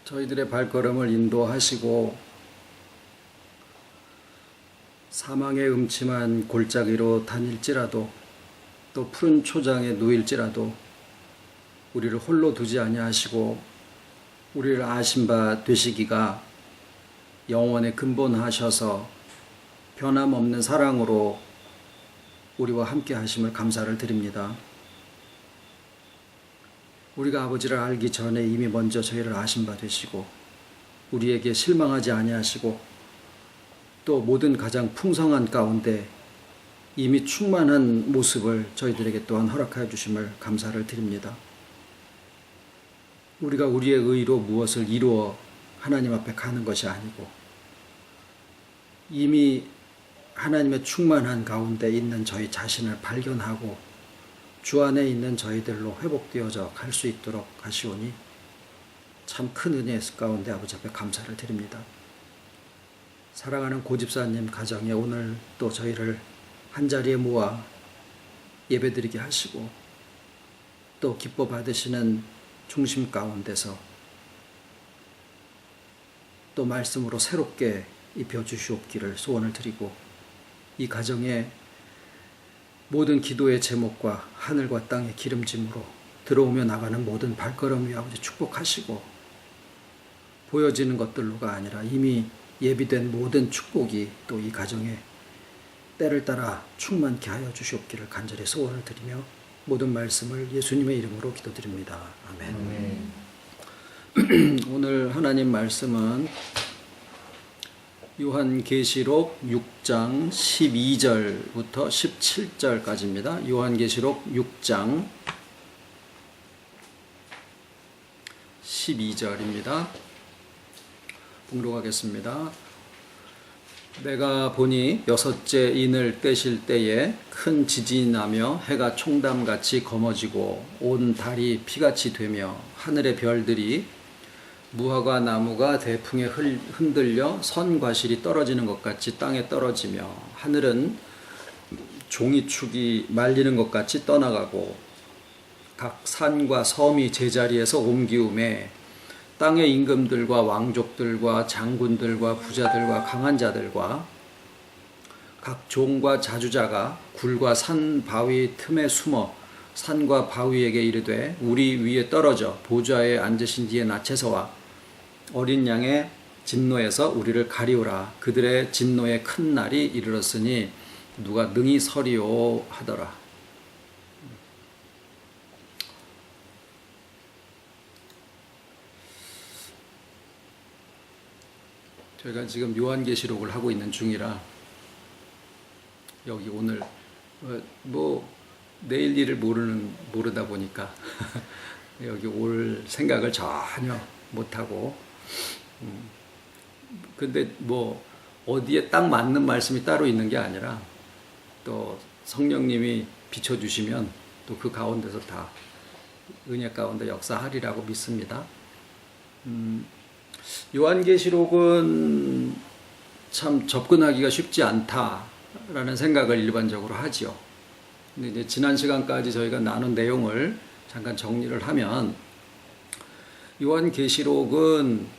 저희들의 발걸음을 인도하시고 사망의 음침한 골짜기로 다닐지라도 또 푸른 초장에 누일지라도 우리를 홀로 두지 아니하시고 우리를 아신 바 되시기가 영원에 근본하셔서 변함없는 사랑으로 우리와 함께 하심을 감사를 드립니다. 우리가 아버지를 알기 전에 이미 먼저 저희를 아신 바 되시고 우리에게 실망하지 아니하시고 또 모든 가장 풍성한 가운데 이미 충만한 모습을 저희들에게 또한 허락하여 주심을 감사를 드립니다. 우리가 우리의 의로 무엇을 이루어 하나님 앞에 가는 것이 아니고 이미 하나님의 충만한 가운데 있는 저희 자신을 발견하고 주 안에 있는 저희들로 회복되어져 갈 수 있도록 하시오니 참 큰 은혜 가운데 아버지 앞에 감사를 드립니다. 사랑하는 고집사님 가정에 오늘 또 저희를 한자리에 모아 예배드리게 하시고 또 기뻐 받으시는 중심 가운데서 또 말씀으로 새롭게 입혀주시옵기를 소원을 드리고 이 가정에 모든 기도의 제목과 하늘과 땅의 기름짐으로 들어오며 나가는 모든 발걸음 위 아버지 축복하시고 보여지는 것들로가 아니라 이미 예비된 모든 축복이 또 이 가정에 때를 따라 충만케 하여 주시옵기를 간절히 소원을 드리며 모든 말씀을 예수님의 이름으로 기도드립니다. 아멘. 오늘 하나님 말씀은 요한계시록 6장 12절부터 17절까지입니다. 요한계시록 6장 12절입니다. 봉독하겠습니다. 내가 보니 여섯째 인을 떼실 때에 큰 지진이 나며 해가 총담같이 검어지고 온 달이 피같이 되며 하늘의 별들이 무화과 나무가 대풍에 흔들려 선과실이 떨어지는 것 같이 땅에 떨어지며 하늘은 종이축이 말리는 것 같이 떠나가고 각 산과 섬이 제자리에서 옮기움에 땅의 임금들과 왕족들과 장군들과 부자들과 강한 자들과 각 종과 자주자가 굴과 산 바위 틈에 숨어 산과 바위에게 이르되 우리 위에 떨어져 보좌에 앉으신 뒤에 낫에서와 어린 양의 진노에서 우리를 가리우라. 그들의 진노의 큰 날이 이르렀으니 누가 능히 서리오 하더라. 저희가 지금 요한계시록을 하고 있는 중이라 여기 오늘 내일 일을 모르다 보니까 여기 올 생각을 전혀 못하고 근데 어디에 딱 맞는 말씀이 따로 있는 게 아니라 또 성령님이 비춰주시면 또 그 가운데서 다 은혜 가운데 역사하리라고 믿습니다. 요한계시록은 참 접근하기가 쉽지 않다라는 생각을 일반적으로 하죠. 근데 이제 지난 시간까지 저희가 나눈 내용을 잠깐 정리를 하면 요한계시록은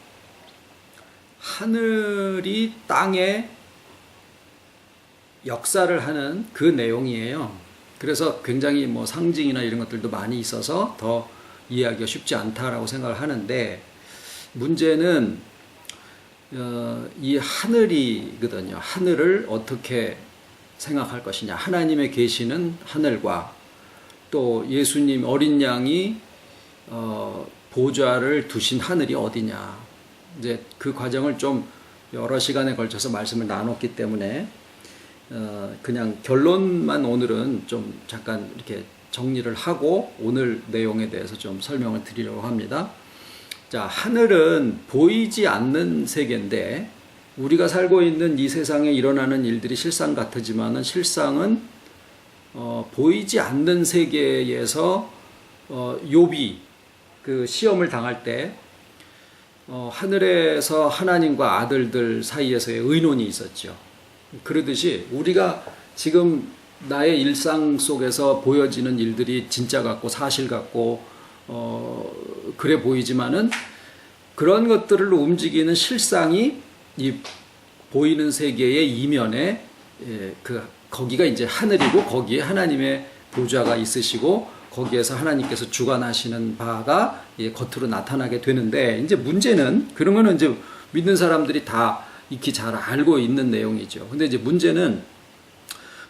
하늘이 땅에 역사를 하는 그 내용이에요. 그래서 굉장히 상징이나 이런 것들도 많이 있어서 더 이해하기가 쉽지 않다라고 생각을 하는데 문제는 이 하늘이거든요. 하늘을 어떻게 생각할 것이냐. 하나님의 계시는 하늘과 또 예수님 어린 양이 보좌를 두신 하늘이 어디냐. 이제 그 과정을 좀 여러 시간에 걸쳐서 말씀을 나눴기 때문에 그냥 결론만 오늘은 좀 잠깐 이렇게 정리를 하고 오늘 내용에 대해서 좀 설명을 드리려고 합니다. 자, 하늘은 보이지 않는 세계인데 우리가 살고 있는 이 세상에 일어나는 일들이 실상 같지만은 실상은 보이지 않는 세계에서 욥이 그 시험을 당할 때 하늘에서 하나님과 아들들 사이에서의 의논이 있었죠. 그러듯이 우리가 지금 나의 일상 속에서 보여지는 일들이 진짜 같고 사실 같고 그래 보이지만은 그런 것들을 움직이는 실상이 이 보이는 세계의 이면에 거기가 이제 하늘이고 거기에 하나님의 보좌가 있으시고 거기에서 하나님께서 주관하시는 바가 겉으로 나타나게 되는데, 이제 문제는 그런 거는 이제 믿는 사람들이 다 익히 잘 알고 있는 내용이죠. 근데 이제 문제는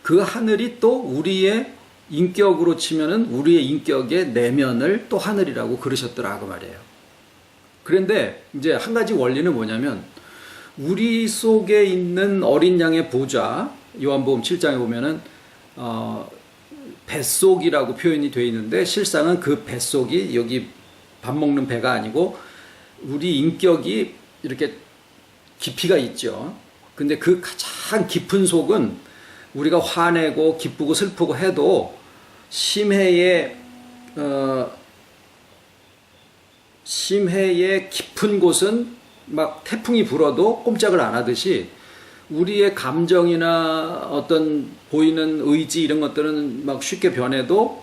그 하늘이 또 우리의 인격으로 치면은 우리의 인격의 내면을 또 하늘이라고 그러셨더라 그 말이에요. 그런데 이제 한 가지 원리는 뭐냐면, 우리 속에 있는 어린 양의 보좌, 요한복음 7장에 보면은 뱃속이라고 표현이 되어 있는데, 실상은 그 뱃속이 여기 밥 먹는 배가 아니고 우리 인격이 이렇게 깊이가 있죠. 근데 그 가장 깊은 속은 우리가 화내고 기쁘고 슬프고 해도 심해의 깊은 곳은 막 태풍이 불어도 꼼짝을 안 하듯이, 우리의 감정이나 어떤 보이는 의지 이런 것들은 막 쉽게 변해도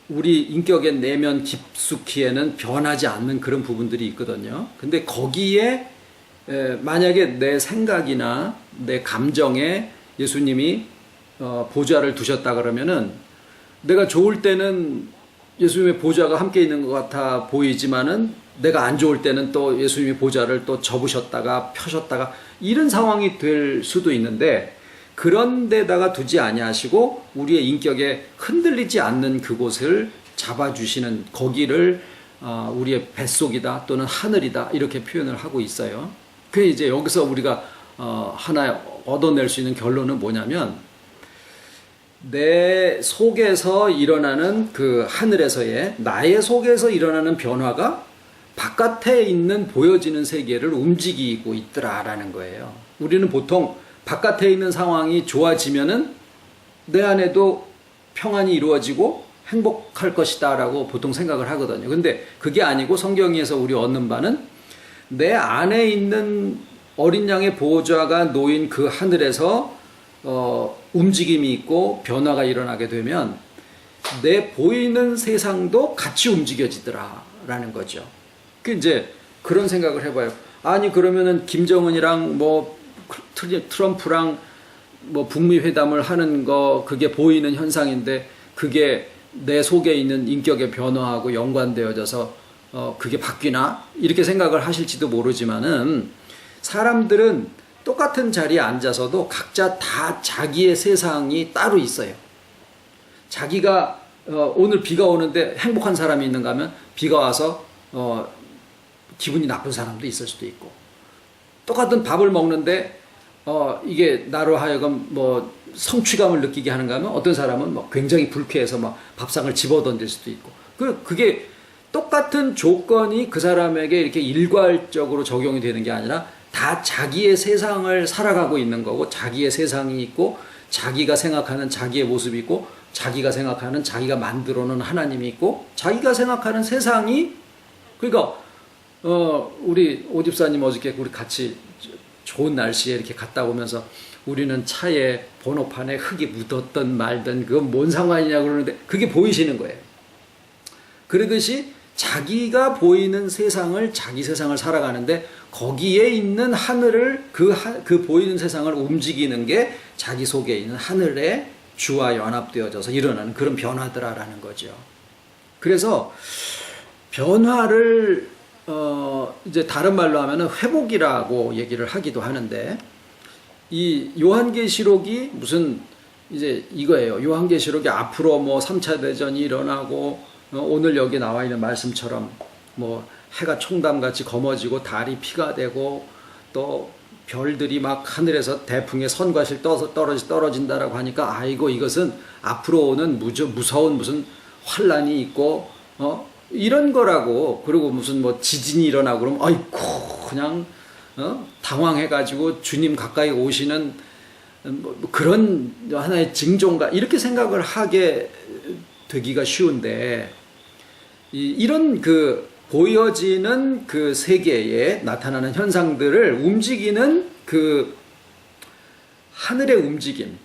우리 인격의 내면 깊숙이에는 변하지 않는 그런 부분들이 있거든요. 근데 거기에 만약에 내 생각이나 내 감정에 예수님이 보좌를 두셨다 그러면은, 내가 좋을 때는 예수님의 보좌가 함께 있는 것 같아 보이지만은 내가 안 좋을 때는 또 예수님의 보좌를 또 접으셨다가 펴셨다가 이런 상황이 될 수도 있는데, 그런 데다가 두지 아니하시고 우리의 인격에 흔들리지 않는 그곳을 잡아주시는, 거기를 우리의 뱃속이다 또는 하늘이다 이렇게 표현을 하고 있어요. 그 이제 여기서 우리가 하나 얻어낼 수 있는 결론은 뭐냐면, 내 속에서 일어나는 그 하늘에서의 나의 속에서 일어나는 변화가 바깥에 있는 보여지는 세계를 움직이고 있더라라는 거예요. 우리는 보통 바깥에 있는 상황이 좋아지면은 내 안에도 평안이 이루어지고 행복할 것이다 라고 보통 생각을 하거든요. 근데 그게 아니고 성경에서 우리 얻는 바는, 내 안에 있는 어린 양의 보좌가 놓인 그 하늘에서 움직임이 있고 변화가 일어나게 되면 내 보이는 세상도 같이 움직여지더라라는 거죠. 그 이제 그런 생각을 해봐요. 아니 그러면은 김정은이랑 뭐 트럼프랑 뭐 북미 회담을 하는 거, 그게 보이는 현상인데 그게 내 속에 있는 인격의 변화하고 연관되어져서 그게 바뀌나? 이렇게 생각을 하실지도 모르지만은, 사람들은 똑같은 자리에 앉아서도 각자 다 자기의 세상이 따로 있어요. 자기가 오늘 비가 오는데 행복한 사람이 있는가 하면, 비가 와서 기분이 나쁜 사람도 있을 수도 있고, 똑같은 밥을 먹는데 이게 나로 하여금 뭐 성취감을 느끼게 하는가 하면, 어떤 사람은 뭐 굉장히 불쾌해서 막 밥상을 집어던질 수도 있고, 그게 똑같은 조건이 그 사람에게 이렇게 일괄적으로 적용이 되는 게 아니라 다 자기의 세상을 살아가고 있는 거고, 자기의 세상이 있고, 자기가 생각하는 자기의 모습이 있고, 자기가 생각하는 자기가 만들어 놓은 하나님이 있고, 자기가 생각하는 세상이, 그러니까 우리 오집사님 어저께 우리 같이 좋은 날씨에 이렇게 갔다 오면서, 우리는 차에 번호판에 흙이 묻었던 말든 그건 뭔 상관이냐 그러는데 그게 보이시는 거예요. 그러듯이 자기가 보이는 세상을, 자기 세상을 살아가는데 거기에 있는 하늘을, 그 보이는 세상을 움직이는 게 자기 속에 있는 하늘의 주와 연합되어져서 일어나는 그런 변화더라라는 거죠. 그래서 변화를 이제 다른 말로 하면은 회복이라고 얘기를 하기도 하는데, 이 요한계시록이 무슨 이제 이거예요. 요한계시록이 앞으로 뭐 3차 대전이 일어나고, 오늘 여기 나와 있는 말씀처럼 뭐 해가 총담같이 검어지고 달이 피가 되고, 또 별들이 막 하늘에서 대풍에 선과실 떠서 떨어진다라고 하니까, 아이고 이것은 앞으로 오는 무서운 무슨 환란이 있고 이런 거라고. 그리고 무슨 뭐 지진이 일어나고 그러면 아이고 그냥 당황해가지고 주님 가까이 오시는 뭐 그런 하나의 징조인가, 이렇게 생각을 하게 되기가 쉬운데, 이런 그 보여지는 그 세계에 나타나는 현상들을 움직이는 그 하늘의 움직임,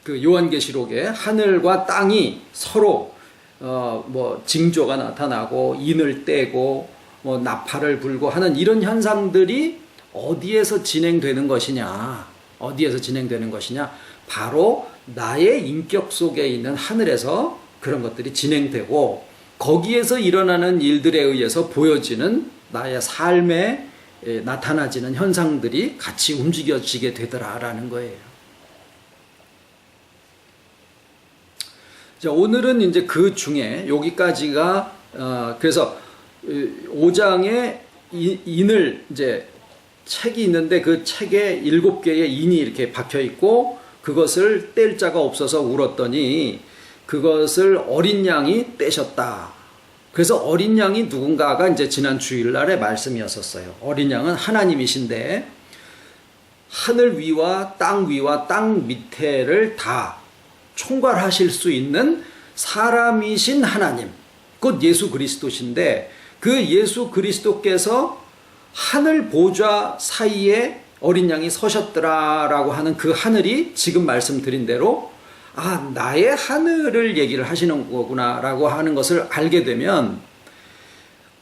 그 요한계시록에 하늘과 땅이 서로 뭐 징조가 나타나고 인을 떼고 뭐 나팔을 불고 하는 이런 현상들이 어디에서 진행되는 것이냐? 어디에서 진행되는 것이냐? 바로 나의 인격 속에 있는 하늘에서 그런 것들이 진행되고 거기에서 일어나는 일들에 의해서 보여지는 나의 삶에 나타나지는 현상들이 같이 움직여지게 되더라라는 거예요. 자, 오늘은 이제 그 중에 여기까지가 그래서 5장에 인을 이제 책이 있는데 그 책에 7개의 인이 이렇게 박혀 있고 그것을 뗄 자가 없어서 울었더니 그것을 어린 양이 떼셨다. 그래서 어린 양이 누군가가 이제 지난 주일날의 말씀이었었어요. 어린 양은 하나님이신데 하늘 위와 땅 밑에를 다 총괄하실 수 있는 사람이신 하나님, 곧 예수 그리스도신데 그 예수 그리스도께서 하늘 보좌 사이에 어린 양이 서셨더라라고 하는 그 하늘이 지금 말씀드린 대로 아, 나의 하늘을 얘기를 하시는 거구나라고 하는 것을 알게 되면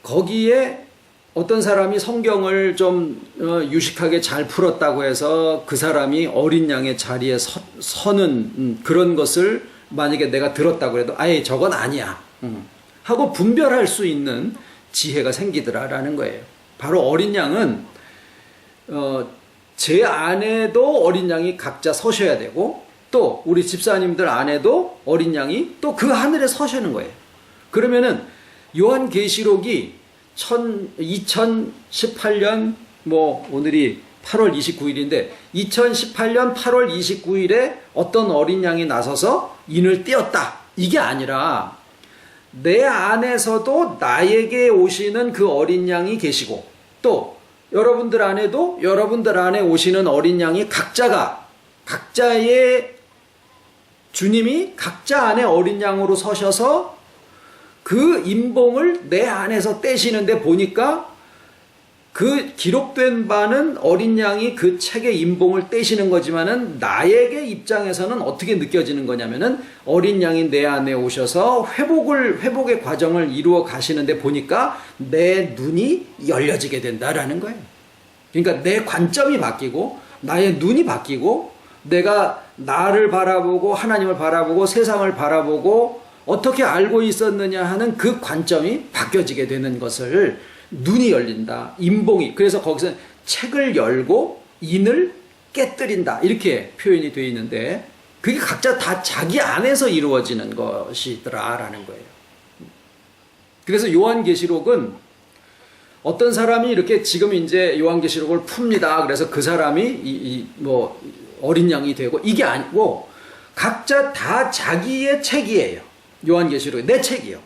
거기에 어떤 사람이 성경을 좀 유식하게 잘 풀었다고 해서 그 사람이 어린 양의 자리에 서는 그런 것을 만약에 내가 들었다고 해도 아예 저건 아니야 하고 분별할 수 있는 지혜가 생기더라라는 거예요. 바로 어린 양은 제 안에도 어린 양이 각자 서셔야 되고 또 우리 집사님들 안에도 어린 양이 또 그 하늘에 서시는 거예요. 그러면은 요한계시록이 2018년 뭐 오늘이 8월 29일인데 2018년 8월 29일에 어떤 어린 양이 나서서 인을 떼었다. 이게 아니라 내 안에서도 나에게 오시는 그 어린 양이 계시고 또 여러분들 안에도 여러분들 안에 오시는 어린 양이 각자의 주님이 각자 안에 어린 양으로 서셔서 그 인봉을 내 안에서 떼시는데 보니까 그 기록된 바는 어린 양이 그 책의 인봉을 떼시는 거지만은 나에게 입장에서는 어떻게 느껴지는 거냐면은 어린 양이 내 안에 오셔서 회복의 과정을 이루어 가시는데 보니까 내 눈이 열려지게 된다라는 거예요. 그러니까 내 관점이 바뀌고 나의 눈이 바뀌고 내가 나를 바라보고 하나님을 바라보고 세상을 바라보고 어떻게 알고 있었느냐 하는 그 관점이 바뀌어지게 되는 것을 눈이 열린다. 인봉이. 그래서 거기서 책을 열고 인을 깨뜨린다. 이렇게 표현이 되어 있는데 그게 각자 다 자기 안에서 이루어지는 것이더라라는 거예요. 그래서 요한계시록은 어떤 사람이 이렇게 지금 이제 요한계시록을 풉니다. 그래서 그 사람이 뭐 어린 양이 되고 이게 아니고 각자 다 자기의 책이에요. 요한계시록이 내 책이요.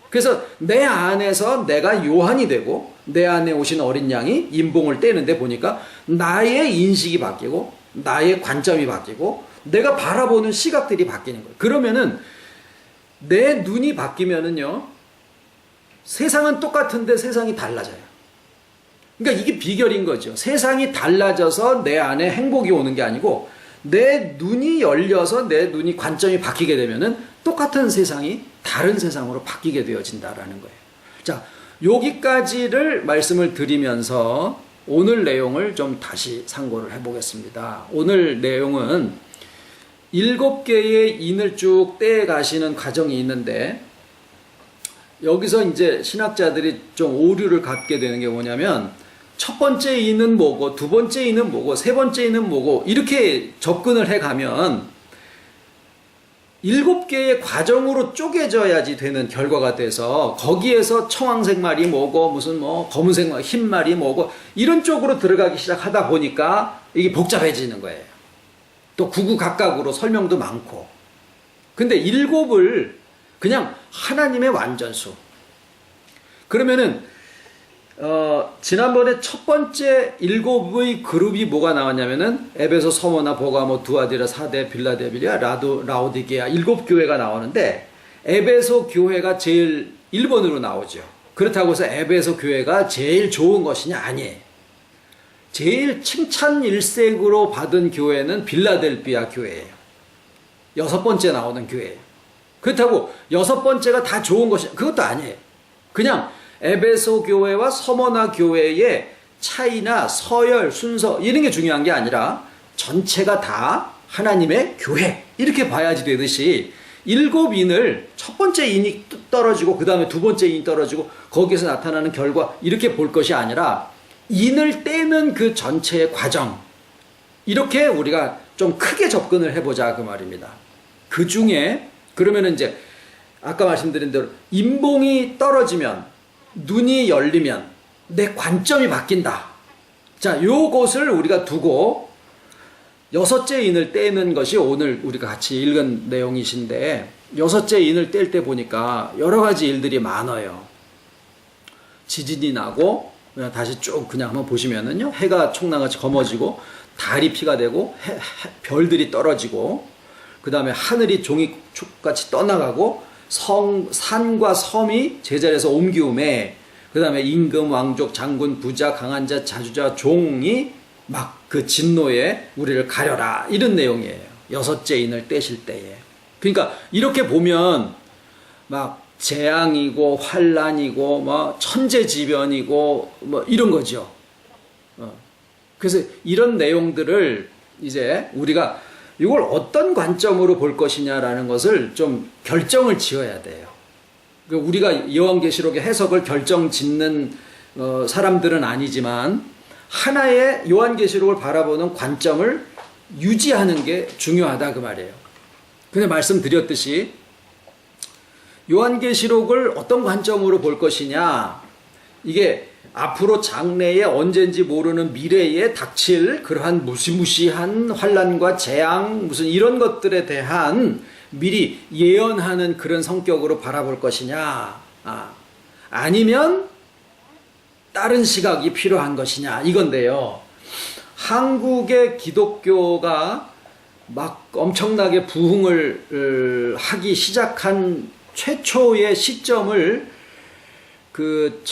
그래서 내 안에서 내가 요한이 되고 내 안에 오신 어린 양이 인봉을 떼는데 보니까 나의 인식이 바뀌고 나의 관점이 바뀌고 내가 바라보는 시각들이 바뀌는 거예요. 그러면은 내 눈이 바뀌면은요 세상은 똑같은데 세상이 달라져요. 그러니까 이게 비결인 거죠. 세상이 달라져서 내 안에 행복이 오는 게 아니고 내 눈이 열려서 내 눈이 관점이 바뀌게 되면은 똑같은 세상이 다른 세상으로 바뀌게 되어진다라는 거예요. 자, 여기까지를 말씀을 드리면서 오늘 내용을 좀 다시 상고를 해보겠습니다. 오늘 내용은 7개의 인을 쭉 떼어 가시는 과정이 있는데 여기서 이제 신학자들이 좀 오류를 갖게 되는 게 뭐냐면 첫 번째 인은 뭐고 두 번째 인은 뭐고 세 번째 인은 뭐고 이렇게 접근을 해가면 7개의 과정으로 쪼개져야지 되는 결과가 돼서 거기에서 청황색 말이 뭐고 무슨 뭐 검은색 말, 흰 말이 뭐고 이런 쪽으로 들어가기 시작하다 보니까 이게 복잡해지는 거예요. 또 구구각각으로 설명도 많고. 근데 7을 그냥 하나님의 완전수. 그러면은 지난번에 첫 번째 7의 그룹이 뭐가 나왔냐면은 에베소, 서머나, 보가모, 두아디라, 사데, 빌라델비아, 라오디게아 7교회가 나오는데 에베소 교회가 제일 1번으로 나오죠. 그렇다고 해서 에베소 교회가 제일 좋은 것이냐? 아니에요. 제일 칭찬 일색으로 받은 교회는 빌라델비아 교회예요. 6번째 나오는 교회예요. 그렇다고 6번째가 다 좋은 것이 그것도 아니에요. 그냥 에베소 교회와 서머나 교회의 차이나 서열, 순서 이런 게 중요한 게 아니라 전체가 다 하나님의 교회 이렇게 봐야지 되듯이 7인을 첫 번째 인이 떨어지고 그 다음에 두 번째 인이 떨어지고 거기에서 나타나는 결과 이렇게 볼 것이 아니라 인을 떼는 그 전체의 과정 이렇게 우리가 좀 크게 접근을 해보자 그 말입니다. 그 중에 그러면 이제 아까 말씀드린 대로 인봉이 떨어지면 눈이 열리면 내 관점이 바뀐다. 자, 요것을 우리가 두고 6째 인을 떼는 것이 오늘 우리가 같이 읽은 내용이신데 6째 인을 뗄 때 보니까 여러 가지 일들이 많아요. 지진이 나고 그냥 다시 쭉 그냥 한번 보시면은요. 해가 총나같이 검어지고 달이 피가 되고 별들이 떨어지고 그 다음에 하늘이 종이축같이 떠나가고 산과 섬이 제자리에서 옮기움에 그 다음에 임금, 왕족, 장군, 부자, 강한 자, 자주자, 종이 막 그 진노에 우리를 가려라 이런 내용이에요. 6째 인을 떼실 때에. 그러니까 이렇게 보면 막 재앙이고 환란이고 뭐 천재지변이고 뭐 이런 거죠. 그래서 이런 내용들을 이제 우리가 이걸 어떤 관점으로 볼 것이냐라는 것을 좀 결정을 지어야 돼요. 우리가 요한계시록의 해석을 결정 짓는 사람들은 아니지만 하나의 요한계시록을 바라보는 관점을 유지하는 게 중요하다 그 말이에요. 근데 말씀드렸듯이 요한계시록을 어떤 관점으로 볼 것이냐 이게 앞으로 장래에 언젠지 모르는 미래에 닥칠 그러한 무시무시한 환란과 재앙 무슨 이런 것들에 대한 미리 예언하는 그런 성격으로 바라볼 것이냐 아니면 다른 시각이 필요한 것이냐 이건데요. 한국의 기독교가 막 엄청나게 부흥을 하기 시작한 최초의 시점을 그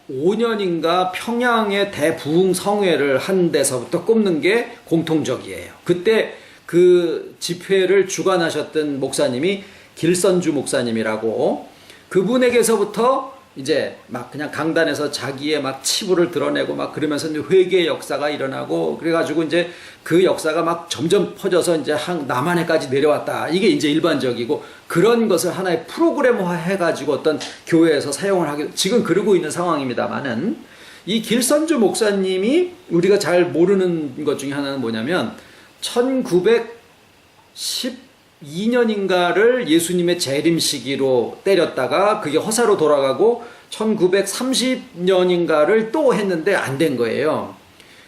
1905년인가 평양의 대부흥 성회를 한 데서부터 꼽는 게 공통적이에요. 그때 그 집회를 주관하셨던 목사님이 길선주 목사님이라고 그분에게서부터 이제 막 그냥 강단에서 자기의 막 치부를 드러내고 막 그러면서 이제 회개의 역사가 일어나고 그래가지고 이제 그 역사가 막 점점 퍼져서 이제 남한에까지 내려왔다. 이게 이제 일반적이고 그런 것을 하나의 프로그램화 해가지고 어떤 교회에서 사용을 하게 지금 그러고 있는 상황입니다만은 이 길선주 목사님이 우리가 잘 모르는 것 중에 하나는 뭐냐면 1912년인가를 예수님의 재림 시기로 때렸다가 그게 허사로 돌아가고 1930년인가를 또 했는데 안 된 거예요.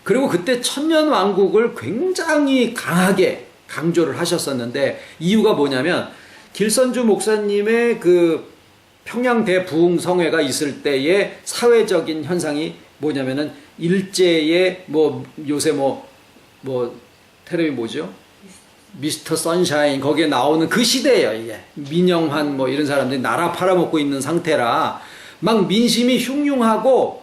그리고 그때 천년왕국을 굉장히 강하게 강조를 하셨었는데 이유가 뭐냐면 길선주 목사님의 그 평양 대부흥성회가 있을 때의 사회적인 현상이 뭐냐면은 일제의 뭐 요새 뭐 텔레비 뭐죠? 미스터 선샤인 거기에 나오는 그 시대예요. 이게 민영환 뭐 이런 사람들이 나라 팔아먹고 있는 상태라 막 민심이 흉흉하고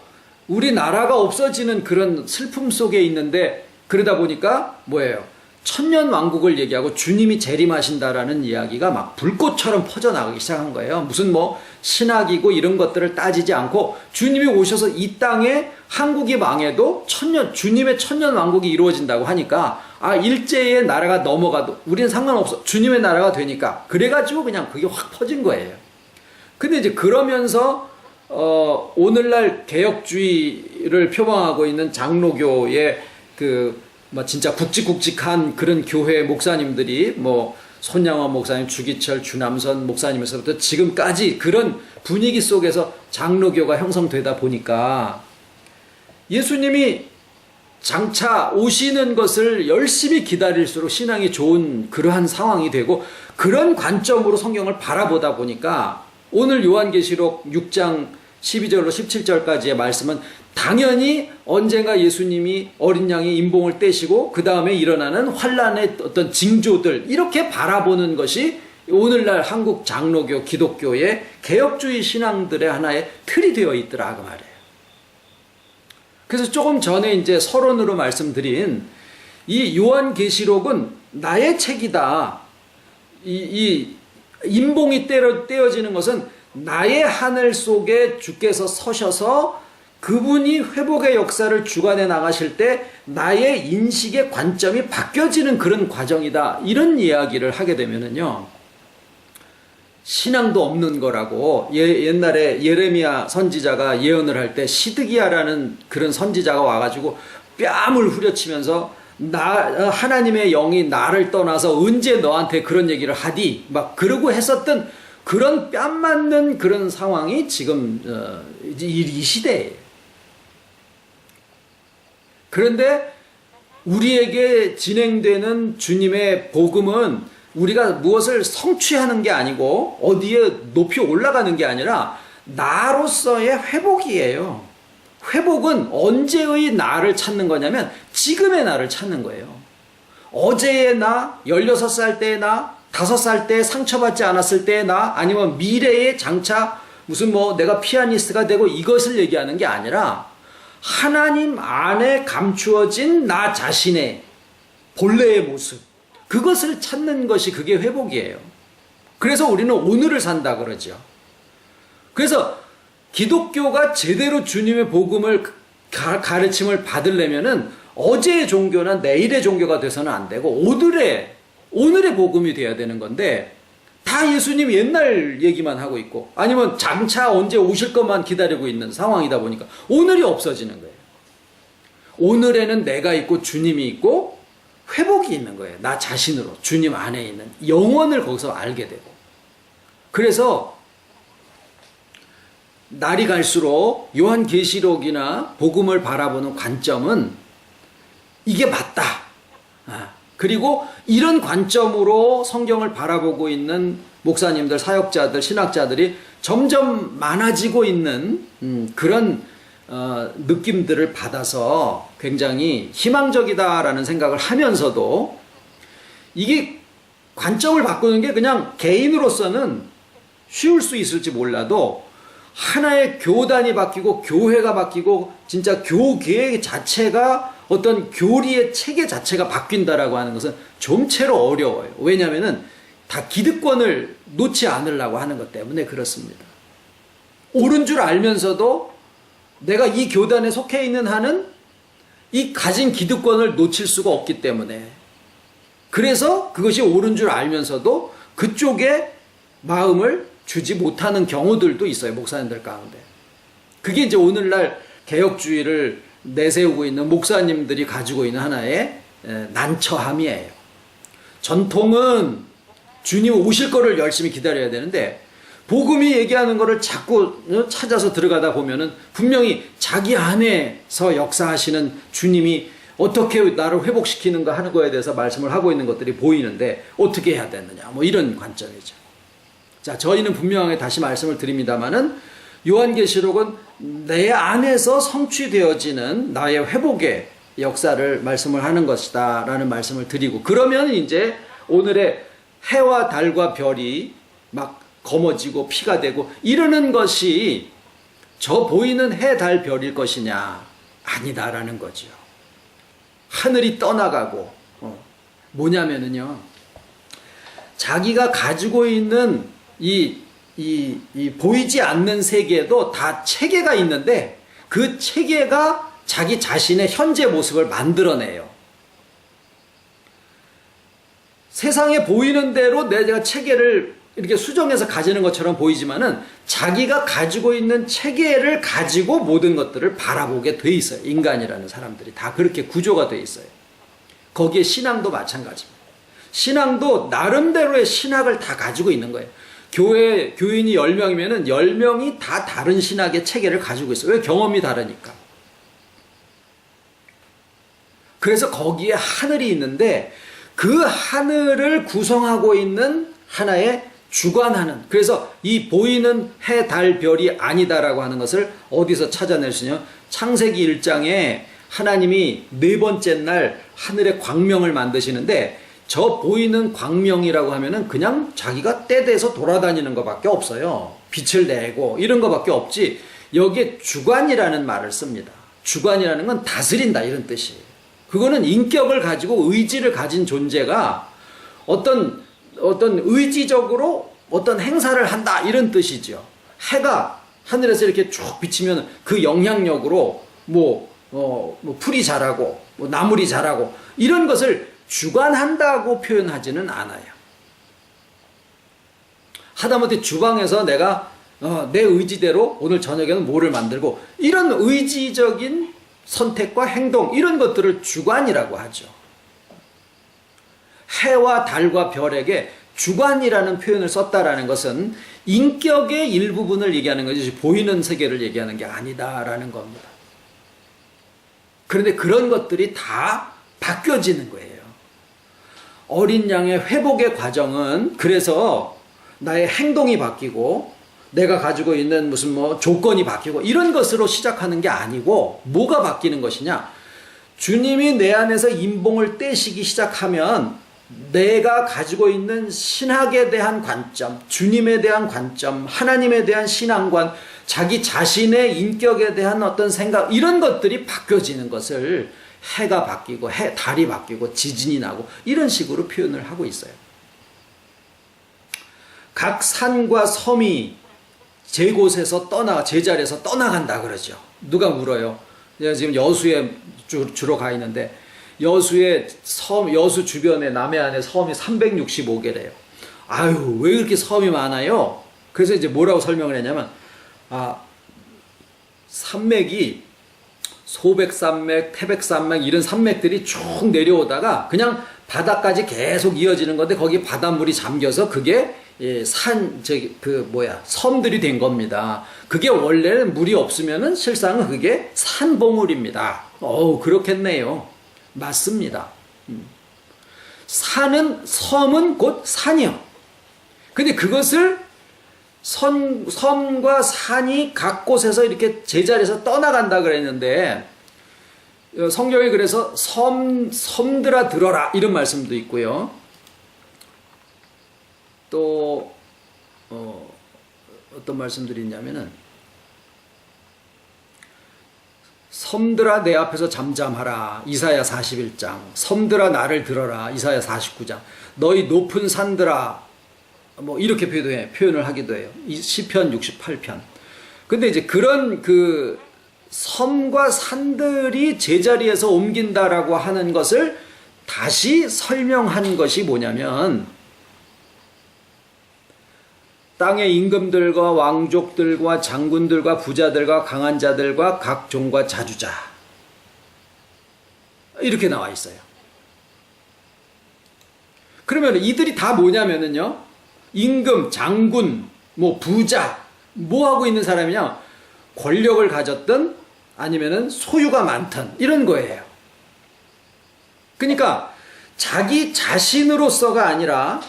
우리나라가 없어지는 그런 슬픔 속에 있는데 그러다 보니까 뭐예요? 천년왕국을 얘기하고 주님이 재림하신다라는 이야기가 막 불꽃처럼 퍼져나가기 시작한 거예요. 무슨 뭐 신학이고 이런 것들을 따지지 않고 주님이 오셔서 이 땅에 한국이 망해도 주님의 천년왕국이 이루어진다고 하니까 일제의 나라가 넘어가도 우리는 상관없어. 주님의 나라가 되니까. 그래가지고 그냥 그게 확 퍼진 거예요. 근데 이제 그러면서 오늘날 개혁주의를 표방하고 있는 장로교의 진짜 굵직굵직한 그런 교회 목사님들이 손양원 목사님, 주기철, 주남선 목사님에서부터 지금까지 그런 분위기 속에서 장로교가 형성되다 보니까 예수님이 장차 오시는 것을 열심히 기다릴수록 신앙이 좋은 그러한 상황이 되고 그런 관점으로 성경을 바라보다 보니까 오늘 요한계시록 6장 12절로 17절까지의 말씀은 당연히 언젠가 예수님이 어린 양의 인봉을 떼시고 그 다음에 일어나는 환란의 어떤 징조들 이렇게 바라보는 것이 오늘날 한국 장로교 기독교의 개혁주의 신앙들의 하나의 틀이 되어 있더라 그 말이에요. 그래서 조금 전에 이제 서론으로 말씀드린 이 요한계시록은 나의 책이다. 이 인봉이 떼어지는 것은 나의 하늘 속에 주께서 서셔서 그분이 회복의 역사를 주관해 나가실 때 나의 인식의 관점이 바뀌어지는 그런 과정이다. 이런 이야기를 하게 되면은요, 신앙도 없는 거라고. 옛날에 예레미야 선지자가 예언을 할 때 시드기야라는 그런 선지자가 와가지고 뺨을 후려치면서 하나님의 영이 나를 떠나서 언제 너한테 그런 얘기를 하디? 막 그러고 했었던 그런 뺨 맞는 그런 상황이 지금 이 시대예요. 그런데 우리에게 진행되는 주님의 복음은 우리가 무엇을 성취하는 게 아니고 어디에 높이 올라가는 게 아니라 나로서의 회복이에요. 회복은 언제의 나를 찾는 거냐면 지금의 나를 찾는 거예요. 어제의 나, 16살 때의 나, 5살 때 상처받지 않았을 때의 나, 아니면 미래의 장차 무슨 내가 피아니스트가 되고 이것을 얘기하는 게 아니라 하나님 안에 감추어진 나 자신의 본래의 모습, 그것을 찾는 것이 그게 회복이에요. 그래서 우리는 오늘을 산다 그러죠. 그래서 기독교가 제대로 주님의 복음을 가르침을 받으려면은 어제의 종교나 내일의 종교가 돼서는 안 되고 오늘의 복음이 돼야 되는 건데, 다 예수님 옛날 얘기만 하고 있고 아니면 장차 언제 오실 것만 기다리고 있는 상황이다 보니까 오늘이 없어지는 거예요. 오늘에는 내가 있고 주님이 있고 회복이 있는 거예요. 나 자신으로 주님 안에 있는 영원을 거기서 알게 되고. 그래서 날이 갈수록 요한계시록이나 복음을 바라보는 관점은 이게 맞다. 그리고 이런 관점으로 성경을 바라보고 있는 목사님들, 사역자들, 신학자들이 점점 많아지고 있는 그런 느낌들을 받아서 굉장히 희망적이다라는 생각을 하면서도, 이게 관점을 바꾸는 게 그냥 개인으로서는 쉬울 수 있을지 몰라도 하나의 교단이 바뀌고 교회가 바뀌고 진짜 교계 자체가 어떤 교리의 체계 자체가 바뀐다라고 하는 것은 좀채로 어려워요. 왜냐하면은 다 기득권을 놓지 않으려고 하는 것 때문에 그렇습니다. 옳은 줄 알면서도 내가 이 교단에 속해 있는 한은 이 가진 기득권을 놓칠 수가 없기 때문에, 그래서 그것이 옳은 줄 알면서도 그쪽에 마음을 주지 못하는 경우들도 있어요. 목사님들 가운데. 그게 이제 오늘날 개혁주의를 내세우고 있는 목사님들이 가지고 있는 하나의 난처함이에요. 전통은 주님 오실 거를 열심히 기다려야 되는데 복음이 얘기하는 거를 자꾸 찾아서 들어가다 보면은 분명히 자기 안에서 역사하시는 주님이 어떻게 나를 회복시키는가 하는 거에 대해서 말씀을 하고 있는 것들이 보이는데 어떻게 해야 되느냐, 이런 관점이죠. 자, 저희는 분명하게 다시 말씀을 드립니다마는 요한계시록은 내 안에서 성취되어지는 나의 회복의 역사를 말씀을 하는 것이다 라는 말씀을 드리고, 그러면 이제 오늘의 해와 달과 별이 막 검어지고 피가 되고 이러는 것이 저 보이는 해, 달, 별일 것이냐? 아니다라는 거죠. 하늘이 떠나가고, 뭐냐면은요, 자기가 가지고 있는 이 보이지 않는 세계에도 다 체계가 있는데 그 체계가 자기 자신의 현재 모습을 만들어내요. 세상에 보이는 대로 내가 체계를 이렇게 수정해서 가지는 것처럼 보이지만은 자기가 가지고 있는 체계를 가지고 모든 것들을 바라보게 돼 있어요. 인간이라는 사람들이 다 그렇게 구조가 돼 있어요. 거기에 신앙도 마찬가지입니다. 신앙도 나름대로의 신학을 다 가지고 있는 거예요. 교인이 10명이면은 10명이 다 다른 신학의 체계를 가지고 있어요. 왜? 경험이 다르니까. 그래서 거기에 하늘이 있는데 그 하늘을 구성하고 있는 하나의 주관하는, 그래서 이 보이는 해, 달, 별이 아니다라고 하는 것을 어디서 찾아낼 수 있냐? 창세기 1장에 하나님이 네 번째 날 하늘의 광명을 만드시는데 저 보이는 광명이라고 하면은 그냥 자기가 떼대서 돌아다니는 것밖에 없어요. 빛을 내고 이런 것밖에 없지, 여기에 주관이라는 말을 씁니다. 주관이라는 건 다스린다 이런 뜻이에요. 그거는 인격을 가지고 의지를 가진 존재가 어떤 의지적으로 어떤 행사를 한다 이런 뜻이죠. 해가 하늘에서 이렇게 쭉 비치면 그 영향력으로 뭐 풀이 자라고 뭐 나물이 자라고 이런 것을 주관한다고 표현하지는 않아요. 하다못해 주방에서 내가 내 의지대로 오늘 저녁에는 뭐를 만들고 이런 의지적인 선택과 행동 이런 것들을 주관이라고 하죠. 해와 달과 별에게 주관이라는 표현을 썼다라는 것은 인격의 일부분을 얘기하는 것이지 보이는 세계를 얘기하는 게 아니다라는 겁니다. 그런데 그런 것들이 다 바뀌어지는 거예요. 어린 양의 회복의 과정은 그래서 나의 행동이 바뀌고 내가 가지고 있는 무슨 조건이 바뀌고 이런 것으로 시작하는 게 아니고 뭐가 바뀌는 것이냐? 주님이 내 안에서 인봉을 떼시기 시작하면 내가 가지고 있는 신학에 대한 관점, 주님에 대한 관점, 하나님에 대한 신앙관, 자기 자신의 인격에 대한 어떤 생각 이런 것들이 바뀌어지는 것을 해가 바뀌고 달이 바뀌고 지진이 나고 이런 식으로 표현을 하고 있어요. 각 산과 섬이 제곳에서 제자리에서 떠나간다 그러죠. 누가 물어요? 내가 지금 여수에 주로 가 있는데 여수의 여수 주변에 남해안에 섬이 365개래요. 아유, 왜 그렇게 섬이 많아요? 그래서 이제 뭐라고 설명을 했냐면, 산맥이 소백산맥, 태백산맥 이런 산맥들이 쭉 내려오다가 그냥 바다까지 계속 이어지는 건데 거기 바닷물이 잠겨서 그게 섬들이 된 겁니다. 그게 원래는 물이 없으면은 실상은 그게 산봉우리입니다. 그렇겠네요. 맞습니다. 섬은 곧 산이요. 근데 그것을 섬과 산이 각 곳에서 이렇게 제자리에서 떠나간다 그랬는데 성경에 그래서 섬들아 들어라 이런 말씀도 있고요. 또 어떤 말씀들이 있냐면은 섬들아 내 앞에서 잠잠하라 이사야 41장 섬들아 나를 들어라 이사야 49장 너희 높은 산들아 이렇게 표현을 하기도 해요. 시편 68편. 근데 이제 그런 그 섬과 산들이 제자리에서 옮긴다라고 하는 것을 다시 설명한 것이 뭐냐면 땅의 임금들과 왕족들과 장군들과 부자들과 강한 자들과 각 종과 자주자 이렇게 나와 있어요. 그러면 이들이 다 뭐냐면은요 임금, 장군, 부자 하고 있는 사람이냐 권력을 가졌든 아니면은 소유가 많든 이런 거예요. 그러니까 자기 자신으로서가 아니라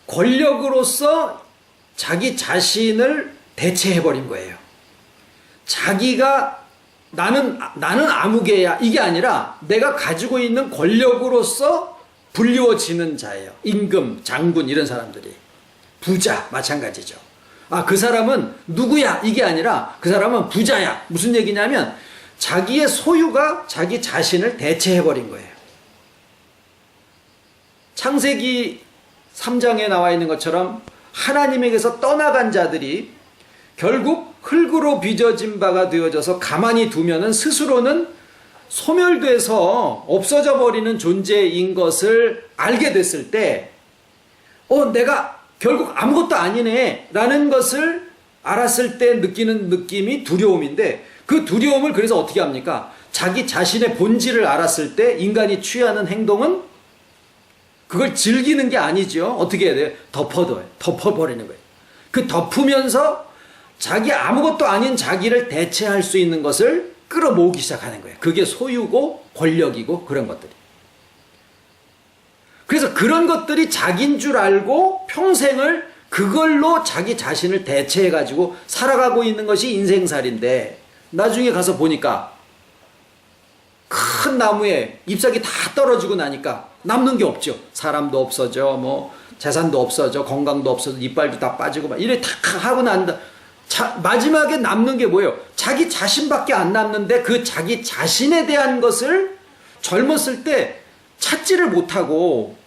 권력으로서 자기 자신을 대체해버린 거예요. 자기가 나는 아무개야 이게 아니라 내가 가지고 있는 권력으로서 불리워지는 자예요. 임금, 장군 이런 사람들이. 부자 마찬가지죠. 그 사람은 누구야 이게 아니라 그 사람은 부자야. 무슨 얘기냐면 자기의 소유가 자기 자신을 대체해버린 거예요. 창세기 3장에 나와 있는 것처럼 하나님에게서 떠나간 자들이 결국 흙으로 빚어진 바가 되어져서 가만히 두면은 스스로는 소멸돼서 없어져 버리는 존재인 것을 알게 됐을 때 내가 결국 아무것도 아니네 라는 것을 알았을 때 느끼는 느낌이 두려움인데 그 두려움을 그래서 어떻게 합니까? 자기 자신의 본질을 알았을 때 인간이 취하는 행동은 그걸 즐기는 게 아니죠. 어떻게 해야 돼요? 덮어버리는 거예요. 그 덮으면서 자기 아무것도 아닌 자기를 대체할 수 있는 것을 끌어모으기 시작하는 거예요. 그게 소유고 권력이고 그런 것들이. 그래서 그런 것들이 자기인 줄 알고 평생을 그걸로 자기 자신을 대체해가지고 살아가고 있는 것이 인생살인데 나중에 가서 보니까 큰 나무에 잎사귀 다 떨어지고 나니까 남는 게 없죠. 사람도 없어져, 재산도 없어져, 건강도 없어져, 이빨도 다 빠지고 이래 다 하고 난다. 마지막에 남는 게 뭐예요? 자기 자신밖에 안 남는데 그 자기 자신에 대한 것을 젊었을 때 찾지를 못하고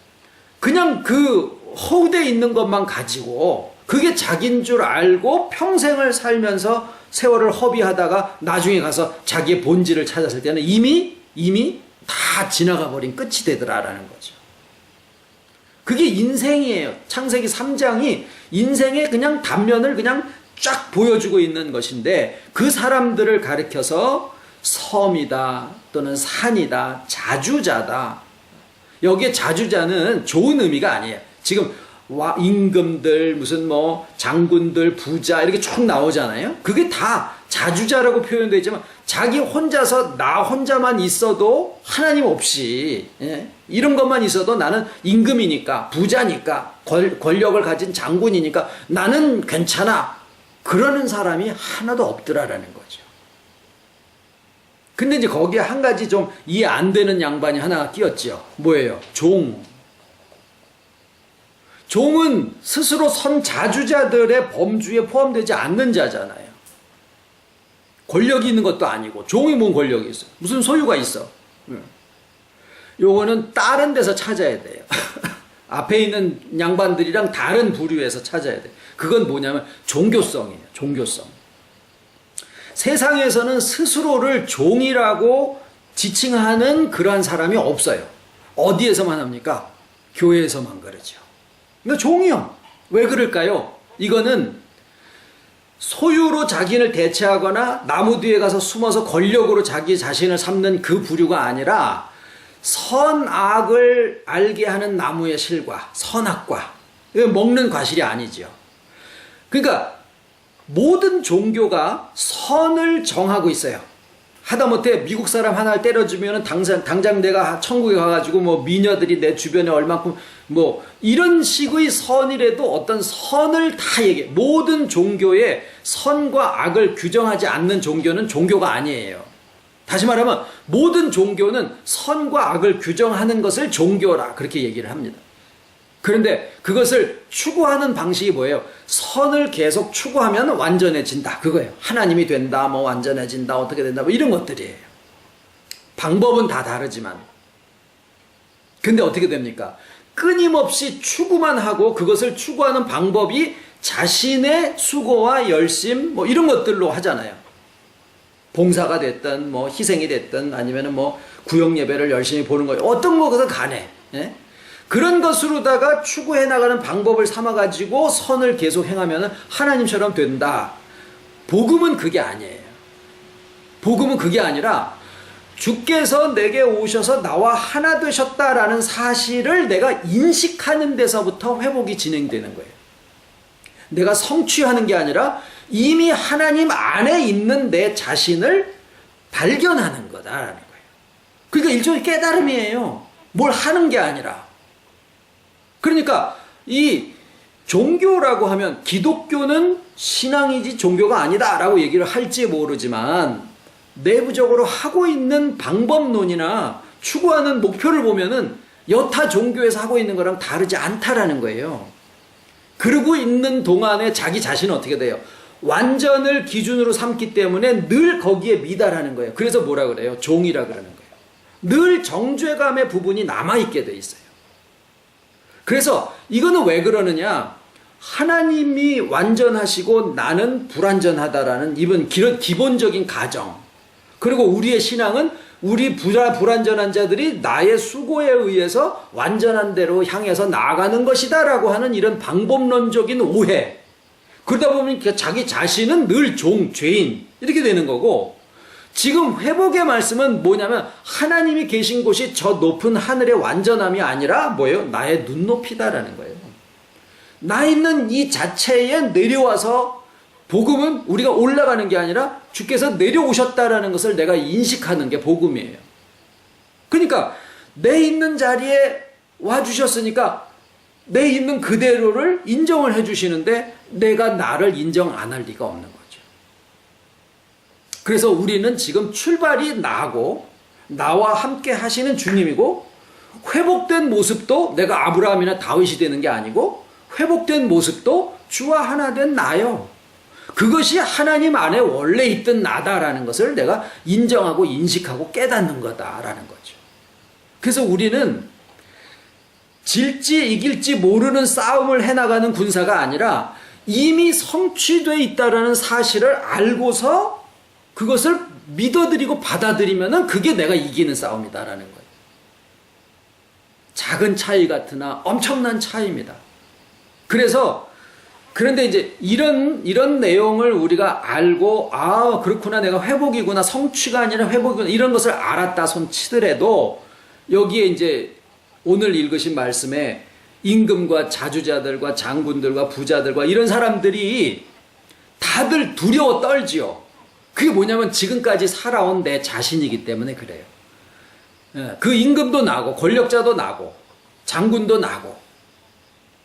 그냥 그 허우대에 있는 것만 가지고 그게 자기인 줄 알고 평생을 살면서 세월을 허비하다가 나중에 가서 자기의 본질을 찾았을 때는 이미 다 지나가 버린 끝이 되더라라는 거죠. 그게 인생이에요. 창세기 3장이 인생의 그냥 단면을 그냥 쫙 보여주고 있는 것인데, 그 사람들을 가리켜서 섬이다 또는 산이다, 자주자다. 여기에 자주자는 좋은 의미가 아니에요. 지금 임금들, 무슨 뭐 장군들, 부자 이렇게 쭉 나오잖아요. 그게 다 자주자라고 표현되어 있지만, 자기 혼자서 나 혼자만 있어도 하나님 없이, 이런 것만 있어도 나는 임금이니까, 부자니까, 권력을 가진 장군이니까 나는 괜찮아, 그러는 사람이 하나도 없더라라는 거죠. 근데 이제 거기에 한 가지 좀 이해 안 되는 양반이 하나 끼었죠. 뭐예요? 종은 스스로 선자주자들의 범주에 포함되지 않는 자잖아요. 권력이 있는 것도 아니고. 종이 뭔 권력이 있어? 무슨 소유가 있어? 요거는 다른 데서 찾아야 돼요. 앞에 있는 양반들이랑 다른 부류에서 찾아야 돼. 그건 뭐냐면 종교성이에요. 종교성. 세상에서는 스스로를 종이라고 지칭하는 그러한 사람이 없어요. 어디에서만 합니까? 교회에서만 그러죠. 근데 종이요. 왜 그럴까요? 이거는 소유로 자기를 대체하거나 나무 뒤에 가서 숨어서 권력으로 자기 자신을 삼는 그 부류가 아니라, 선악을 알게 하는 나무의 실과, 선악과, 먹는 과실이 아니죠. 그러니까 모든 종교가 선을 정하고 있어요. 하다못해 미국 사람 하나를 때려주면 당장 내가 천국에 가가지고 뭐 미녀들이 내 주변에 얼만큼 뭐 이런 식의 선이라도 어떤 선을 다 얘기해. 모든 종교에 선과 악을 규정하지 않는 종교는 종교가 아니에요. 다시 말하면 모든 종교는 선과 악을 규정하는 것을 종교라 그렇게 얘기를 합니다. 그런데 그것을 추구하는 방식이 뭐예요? 선을 계속 추구하면 완전해진다, 그거예요. 하나님이 된다, 뭐 완전해진다, 어떻게 된다, 뭐 이런 것들이에요. 방법은 다 다르지만. 근데 어떻게 됩니까? 끊임없이 추구만 하고 그것을 추구하는 방법이 자신의 수고와 열심 뭐 이런 것들로 하잖아요. 봉사가 됐든 뭐 희생이 됐든 아니면은 뭐 구역 예배를 열심히 보는 거예요. 어떤 것은 간에. 예? 그런 것으로다가 추구해 나가는 방법을 삼아가지고 선을 계속 행하면 하나님처럼 된다. 복음은 그게 아니에요. 복음은 그게 아니라 주께서 내게 오셔서 나와 하나 되셨다라는 사실을 내가 인식하는 데서부터 회복이 진행되는 거예요. 내가 성취하는 게 아니라 이미 하나님 안에 있는 내 자신을 발견하는 거다라는 거예요. 그러니까 일종의 깨달음이에요. 뭘 하는 게 아니라. 그러니까 이 종교라고 하면 기독교는 신앙이지 종교가 아니다라고 얘기를 할지 모르지만 내부적으로 하고 있는 방법론이나 추구하는 목표를 보면은 여타 종교에서 하고 있는 거랑 다르지 않다라는 거예요. 그러고 있는 동안에 자기 자신은 어떻게 돼요? 완전을 기준으로 삼기 때문에 늘 거기에 미달하는 거예요. 그래서 뭐라 그래요? 종이라 그러는 거예요. 늘 정죄감의 부분이 남아있게 돼 있어요. 그래서 이거는 왜 그러느냐? 하나님이 완전하시고 나는 불완전하다라는 이번 기본적인 가정, 그리고 우리의 신앙은 우리 불완전한 자들이 나의 수고에 의해서 완전한 대로 향해서 나아가는 것이다 라고 하는 이런 방법론적인 오해. 그러다 보니까 자기 자신은 늘 죄인 이렇게 되는 거고, 지금 회복의 말씀은 뭐냐면 하나님이 계신 곳이 저 높은 하늘의 완전함이 아니라 뭐예요? 나의 눈높이다라는 거예요. 나 있는 이 자체에 내려와서, 복음은 우리가 올라가는 게 아니라 주께서 내려오셨다라는 것을 내가 인식하는 게 복음이에요. 그러니까 내 있는 자리에 와주셨으니까 내 있는 그대로를 인정을 해주시는데 내가 나를 인정 안 할 리가 없는 거죠. 그래서 우리는 지금 출발이 나고 나와 함께 하시는 주님이고, 회복된 모습도 내가 아브라함이나 다윗이 되는 게 아니고 회복된 모습도 주와 하나 된 나요. 그것이 하나님 안에 원래 있던 나다라는 것을 내가 인정하고 인식하고 깨닫는 거다라는 거죠. 그래서 우리는 질지 이길지 모르는 싸움을 해나가는 군사가 아니라 이미 성취되어 있다라는 사실을 알고서 그것을 믿어들이고 받아들이면은 그게 내가 이기는 싸움이다라는 거예요. 작은 차이 같으나 엄청난 차이입니다. 그런데 이제 이런 내용을 우리가 알고, 아, 그렇구나, 내가 회복이구나, 성취가 아니라 회복이구나, 이런 것을 알았다 손 치더라도, 여기에 이제 오늘 읽으신 말씀에 임금과 자주자들과 장군들과 부자들과 이런 사람들이 다들 두려워 떨지요. 그게 뭐냐면 지금까지 살아온 내 자신이기 때문에 그래요. 그 임금도 나고, 권력자도 나고, 장군도 나고,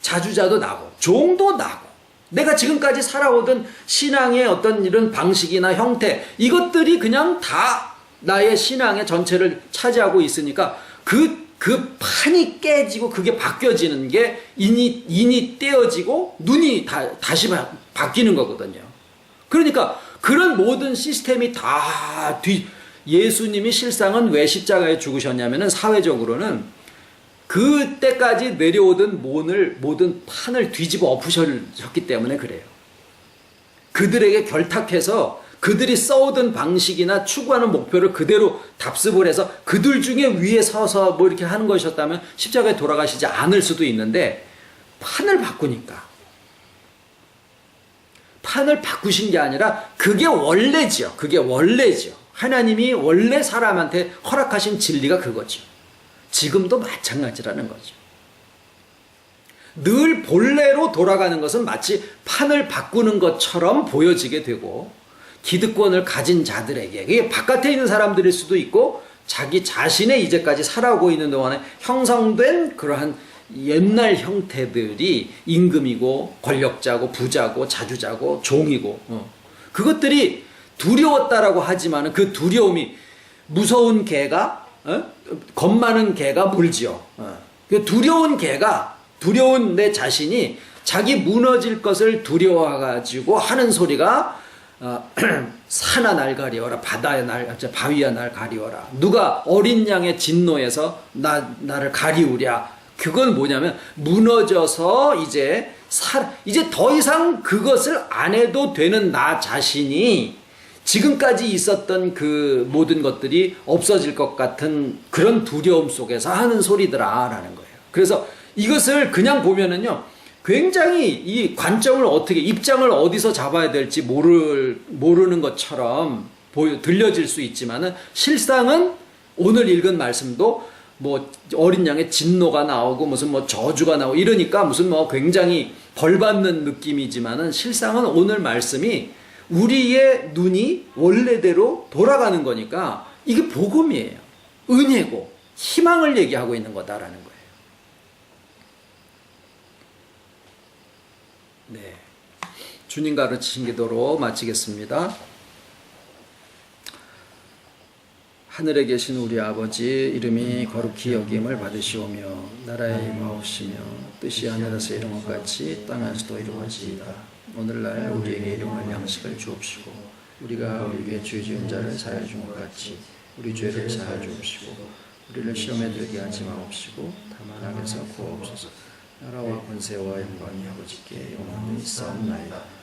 자주자도 나고, 종도 나고, 내가 지금까지 살아오던 신앙의 어떤 이런 방식이나 형태, 이것들이 그냥 다 나의 신앙의 전체를 차지하고 있으니까 그 판이 깨지고 그게 바뀌어지는 게 인이 떼어지고 눈이 다시 바뀌는 거거든요. 그러니까 그런 모든 시스템이 다 예수님이 실상은 왜 십자가에 죽으셨냐면은 사회적으로는 그때까지 내려오던 모든 판을 뒤집어 엎으셨기 때문에 그래요. 그들에게 결탁해서 그들이 써오던 방식이나 추구하는 목표를 그대로 답습을 해서 그들 중에 위에 서서 뭐 이렇게 하는 것이었다면 십자가에 돌아가시지 않을 수도 있는데, 판을 바꾸니까. 판을 바꾸신 게 아니라 그게 원래지요. 그게 원래죠. 하나님이 원래 사람한테 허락하신 진리가 그거죠. 지금도 마찬가지라는 거죠. 늘 본래로 돌아가는 것은 마치 판을 바꾸는 것처럼 보여지게 되고, 기득권을 가진 자들에게, 이게 바깥에 있는 사람들일 수도 있고 자기 자신의 이제까지 살아오고 있는 동안에 형성된 그러한 옛날 형태들이 임금이고 권력자고 부자고 자주자고 종이고, 그것들이 두려웠다라고 하지만 그 두려움이 무서운 개가 겁 많은 개가 물지요. 그 두려운 내 자신이 자기 무너질 것을 두려워가지고 하는 소리가 산아 날 가리워라, 바위야 날 가리워라, 누가 어린 양의 진노에서 나를 가리우랴. 그건 뭐냐면 무너져서 이제 더 이상 그것을 안 해도 되는 나 자신이 지금까지 있었던 그 모든 것들이 없어질 것 같은 그런 두려움 속에서 하는 소리더라라는 거예요. 그래서 이것을 그냥 보면은요, 굉장히 이 관점을 입장을 어디서 잡아야 될지 모르는 것처럼 들려질 수 있지만은, 실상은 오늘 읽은 말씀도 뭐 어린 양의 진노가 나오고 무슨 뭐 저주가 나오고 이러니까 무슨 뭐 굉장히 벌받는 느낌이지만은, 실상은 오늘 말씀이 우리의 눈이 원래대로 돌아가는 거니까 이게 복음이에요. 은혜고 희망을 얘기하고 있는 거다라는 거예요. 네, 주님 가르치신 기도로 마치겠습니다. 하늘에 계신 우리 아버지, 이름이 거룩히 여김을 받으시오며 나라의 임하옵시며 뜻이 하늘에서 이룬 것 같이 땅에서도 이루어지이다. 오늘날 우리에게 일용할 양식을 주옵시고 우리가 우리에게 죄 지은 자를 사하여 준 것 같이 우리 죄를 사하여 주옵시고 우리를 시험에 들게 하지 마옵시고 다만 악에서 구하옵소서. 나라와 권세와 영광이 아버지께 영원히 있사옵나이다.